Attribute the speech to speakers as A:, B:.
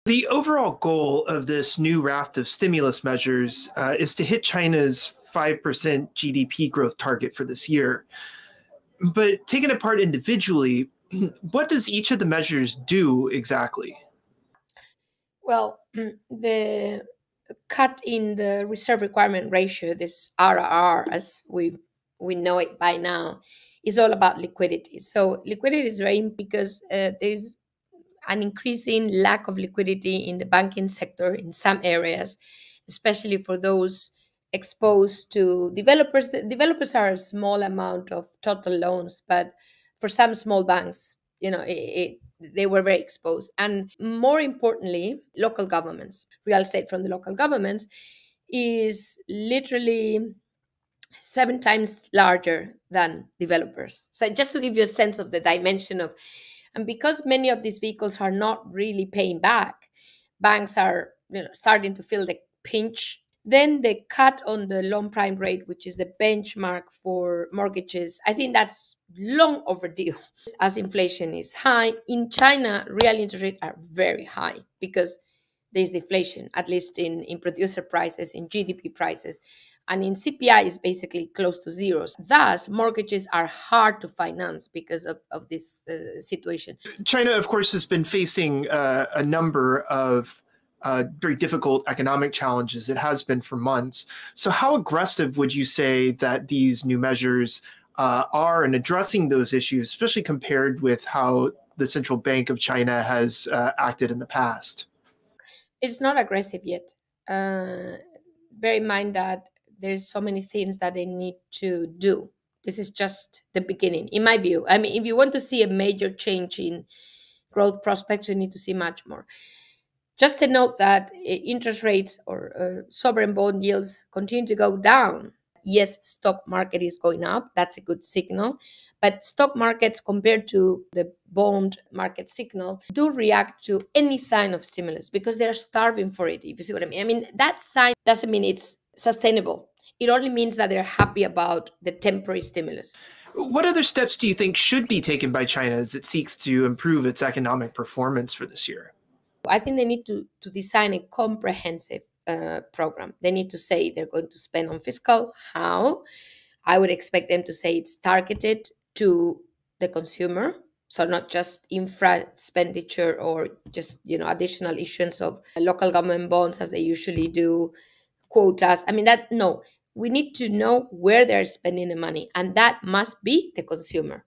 A: The overall goal of this new raft of stimulus measures is to hit China's 5% GDP growth target for this year. But taken apart individually, what does each of the measures do exactly?
B: Well, the cut in the reserve requirement ratio, this RRR, as we know it by now, is all about liquidity. So liquidity is very because there's an increasing lack of liquidity in the banking sector in some areas, especially for those exposed to developers. The developers are a small amount of total loans, but for some small banks, they were very exposed. And more importantly, local governments, real estate from the local governments is literally 7 times larger than developers. So just to give you a sense of the dimension of, and because many of these vehicles are not really paying back, banks are starting to feel the pinch. Then the cut on the loan prime rate, which is the benchmark for mortgages, I think that's long overdue. As inflation is high in China, real interest rates are very high because there's deflation, at least in producer prices, in GDP prices. And in CPI is basically close to zero. Thus, mortgages are hard to finance because of this situation.
A: China, of course, has been facing a number of very difficult economic challenges. It has been for months. So how aggressive would you say that these new measures are in addressing those issues, especially compared with how the Central Bank of China has acted in the past?
B: It's not aggressive yet. Bear in mind that there's so many things that they need to do. This is just the beginning, in my view. I mean, if you want to see a major change in growth prospects, you need to see much more. Just to note that interest rates or sovereign bond yields continue to go down. Yes, stock market is going up. That's a good signal. But stock markets compared to the bond market signal do react to any sign of stimulus because they're starving for it, if you see what I mean. I mean, that sign doesn't mean it's sustainable. It only means that they're happy about the temporary stimulus.
A: What other steps do you think should be taken by China as it seeks to improve its economic performance for this year?
B: I think they need to design a comprehensive program. They need to say they're going to spend on fiscal. How? I would expect them to say it's targeted to the consumer. So not just infra expenditure or just additional issuance of local government bonds as they usually do, quotas. I mean that no. We need to know where they're spending the money, and that must be the consumer.